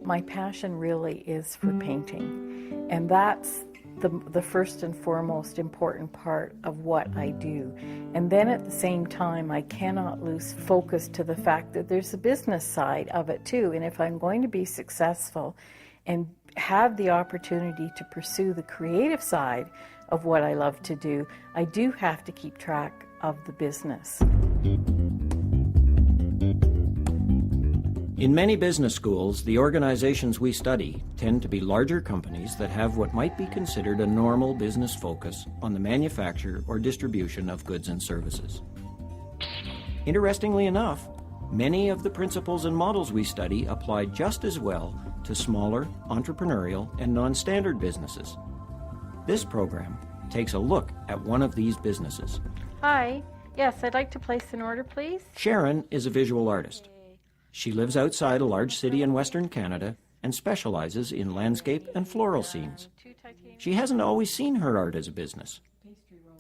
My passion really is for painting, and that's the first and foremost important part of what I do. And then at the same time, I cannot lose focus to the fact that there's a business side of it too. And if I'm going to be successful and have the opportunity to pursue the creative side of what I love to do, I do have to keep track of the business. In many business schools, the organizations we study tend to be larger companies that have what might be considered a normal business focus on the manufacture or distribution of goods and services. Interestingly enough, many of the principles and models we study apply just as well to smaller, entrepreneurial, and non-standard businesses. This program takes a look at one of these businesses. Hi. Yes, I'd like to place an order, please. Sharon is a visual artist. She lives outside a large city in Western Canada and specializes in landscape and floral scenes. She hasn't always seen her art as a business.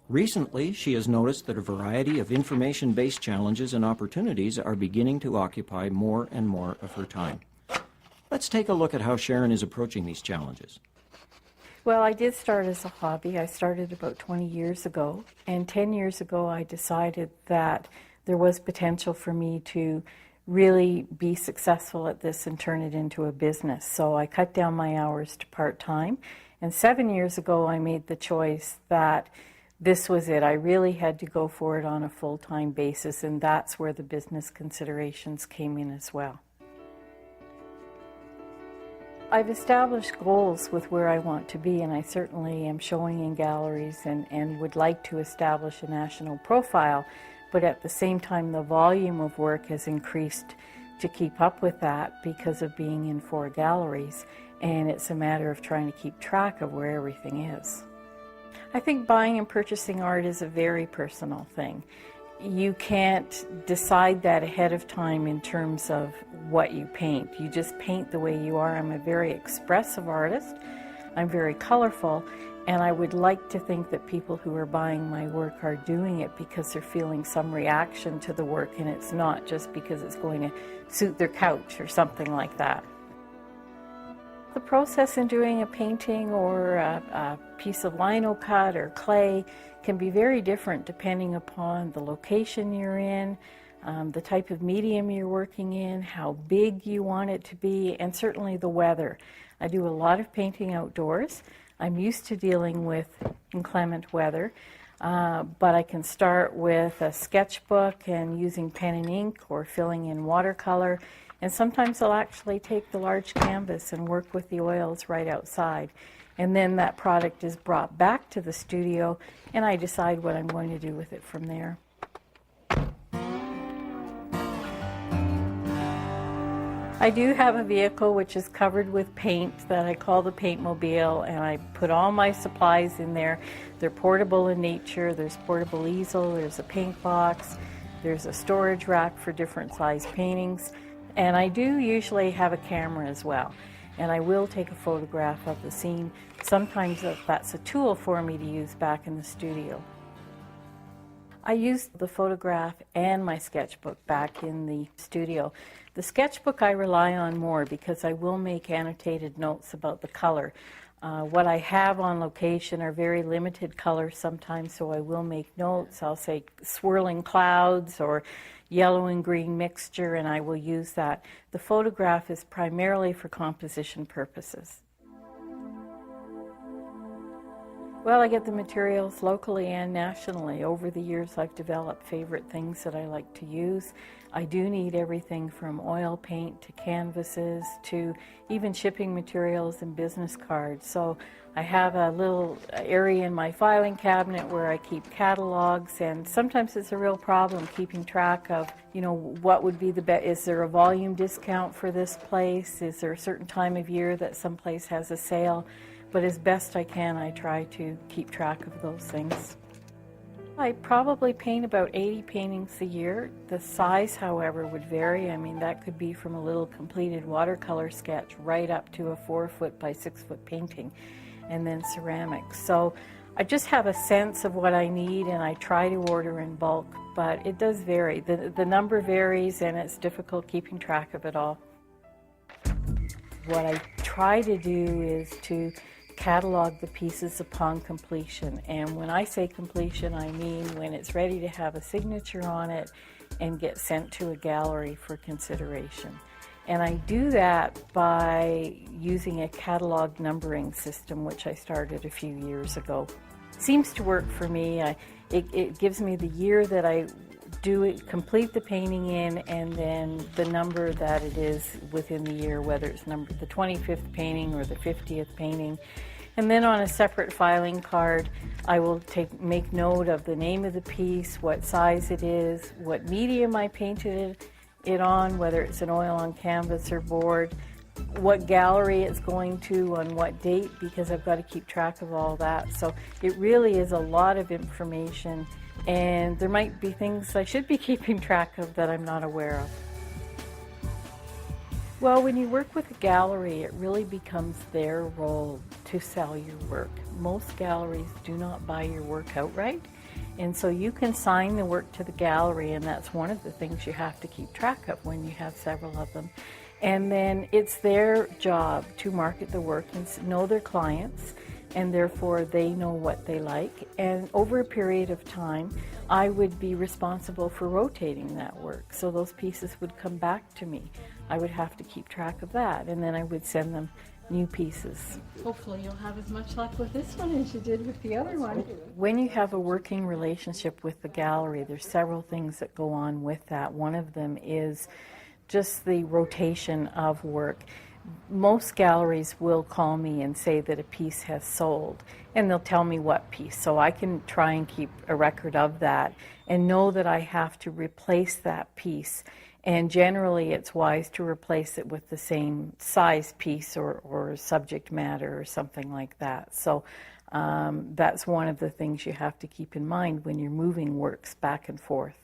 Recently, she has noticed that a variety of information-based challenges and opportunities are beginning to occupy more and more of her time. Let's take a look at how Sharon is approaching these challenges. Well, I did start as a hobby. I started about 20 years ago, and 10 years ago I decided that there was potential for me to really be successful at this and turn it into a business. So I cut down my hours to part-time, and 7 years ago I made the choice that this was it. I really had to go for it on a full-time basis, and that's where the business considerations came in as well. I've established goals with where I want to be, and I certainly am showing in galleries and would like to establish a national profile. But at the same time, the volume of work has increased to keep up with that because of being in 4 galleries, and it's a matter of trying to keep track of where everything is. I think buying and purchasing art is a very personal thing. You can't decide that ahead of time in terms of what you paint. You just paint the way you are. I'm a very expressive artist. I'm very colorful. And I would like to think that people who are buying my work are doing it because they're feeling some reaction to the work, and it's not just because it's going to suit their couch or something like that. The process in doing a painting or a piece of lino cut or clay can be very different depending upon the location you're in, the type of medium you're working in, how big you want it to be, and certainly the weather. I do a lot of painting outdoors. I'm used to dealing with inclement weather, but I can start with a sketchbook and using pen and ink or filling in watercolor, and sometimes I'll actually take the large canvas and work with the oils right outside. And then that product is brought back to the studio, and I decide what I'm going to do with it from there. I do have a vehicle which is covered with paint that I call the Paintmobile, and I put all my supplies in there. They're portable in nature. There's portable easel, there's a paint box, there's a storage rack for different size paintings, and I do usually have a camera as well. And I will take a photograph of the scene. Sometimes that's a tool for me to use back in the studio. I use the photograph and my sketchbook back in the studio. The sketchbook I rely on more because I will make annotated notes about the color. What I have on location are very limited colors sometimes, so I will make notes. I'll say swirling clouds or yellow and green mixture, and I will use that. The photograph is primarily for composition purposes. Well, I get the materials locally and nationally. Over the years, I've developed favorite things that I like to use. I do need everything from oil paint to canvases to even shipping materials and business cards. So I have a little area in my filing cabinet where I keep catalogs, and sometimes it's a real problem keeping track of, what would be the best. Is there a volume discount for this place? Is there a certain time of year that some place has a sale? But as best I can, I try to keep track of those things. I probably paint about 80 paintings a year. The size, however, would vary. I mean, that could be from a little completed watercolor sketch right up to a 4-foot by 6-foot painting, and then ceramics. So I just have a sense of what I need, and I try to order in bulk, but it does vary. The number varies, and it's difficult keeping track of it all. What I try to do is to catalog the pieces upon completion. And when I say completion, I mean when it's ready to have a signature on it and get sent to a gallery for consideration. And I do that by using a catalog numbering system, which I started a few years ago. Seems to work for me. It gives me the year that I complete the painting in, and then the number that it is within the year, whether it's the 25th painting or the 50th painting. And then on a separate filing card, I will make note of the name of the piece, what size it is, what medium I painted it on, whether it's an oil on canvas or board, what gallery it's going to, on what date, because I've got to keep track of all that. So it really is a lot of information, and there might be things I should be keeping track of that I'm not aware of. Well, when you work with a gallery, it really becomes their role to sell your work. Most galleries do not buy your work outright, and so you can sign the work to the gallery, and that's one of the things you have to keep track of when you have several of them. And then it's their job to market the work and know their clients, and therefore they know what they like. And over a period of time, I would be responsible for rotating that work. So those pieces would come back to me. I would have to keep track of that, and then I would send them new pieces. Hopefully you'll have as much luck with this one as you did with the other one. When you have a working relationship with the gallery, there's several things that go on with that. One of them is just the rotation of work. Most galleries will call me and say that a piece has sold, and they'll tell me what piece, so I can try and keep a record of that and know that I have to replace that piece. And generally it's wise to replace it with the same size piece or subject matter or something like that. So that's one of the things you have to keep in mind when you're moving works back and forth.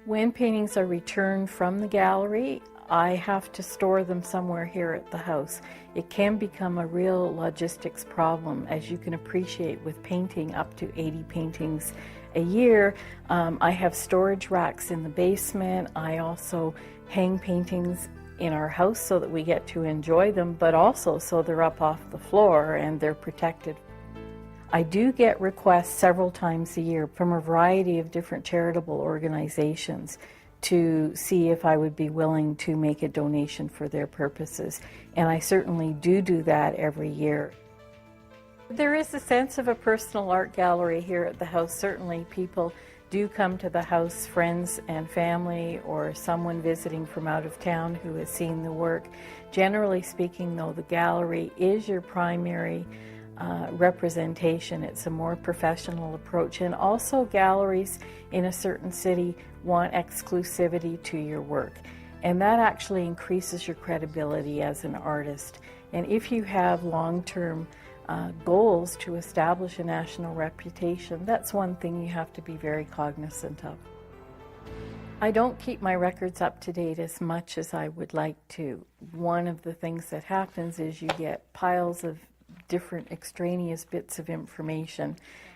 When paintings are returned from the gallery, I have to store them somewhere here at the house. It can become a real logistics problem, as you can appreciate with painting up to 80 paintings a year. I have storage racks in the basement. I also hang paintings in our house so that we get to enjoy them, but also so they're up off the floor and they're protected. I do get requests several times a year from a variety of different charitable organizations to see if I would be willing to make a donation for their purposes. And I certainly do that every year. There is a sense of a personal art gallery here at the house. Certainly people do come to the house, friends and family, or someone visiting from out of town who has seen the work. Generally speaking, though, the gallery is your primary representation. It's a more professional approach, and also galleries in a certain city want exclusivity to your work, and that actually increases your credibility as an artist. And if you have long-term goals to establish a national reputation, that's one thing you have to be very cognizant of. I don't keep my records up to date as much as I would like to. One of the things that happens is you get piles of different extraneous bits of information,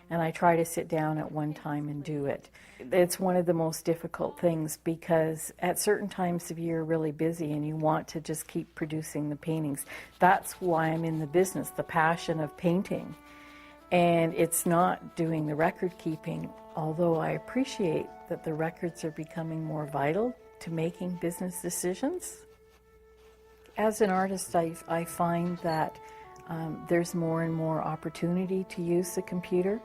and I try to sit down at one time and do it. It's one of the most difficult things because at certain times of year you're really busy and you want to just keep producing the paintings. That's why I'm in the business, the passion of painting. And it's not doing the record keeping, although I appreciate that the records are becoming more vital to making business decisions. As an artist, I find that there's more and more opportunity to use the computer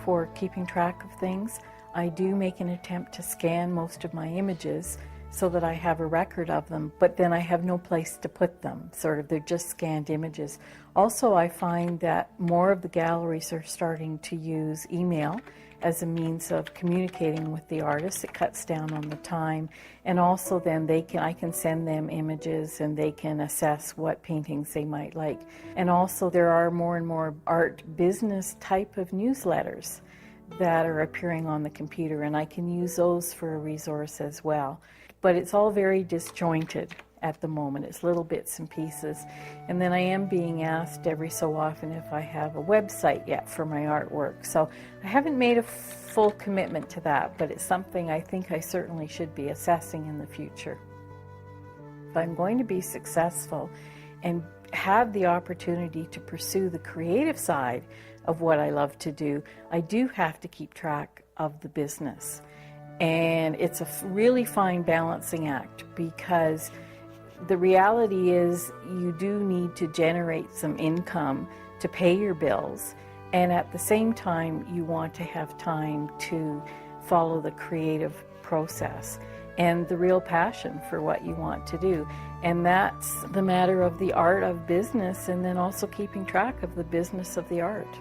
for keeping track of things. I do make an attempt to scan most of my images so that I have a record of them, but then I have no place to put them. They're just scanned images. Also, I find that more of the galleries are starting to use email as a means of communicating with the artists. It cuts down on the time, and also then I can send them images and they can assess what paintings they might like. And also there are more and more art business type of newsletters that are appearing on the computer, and I can use those for a resource as well. But it's all very disjointed at the moment. It's little bits and pieces. And then I am being asked every so often if I have a website yet for my artwork. So I haven't made a full commitment to that, but it's something I think I certainly should be assessing in the future. If I'm going to be successful and have the opportunity to pursue the creative side of what I love to do, I do have to keep track of the business. And it's a really fine balancing act, because the reality is you do need to generate some income to pay your bills, and at the same time you want to have time to follow the creative process and the real passion for what you want to do. And that's the matter of the art of business, and then also keeping track of the business of the art.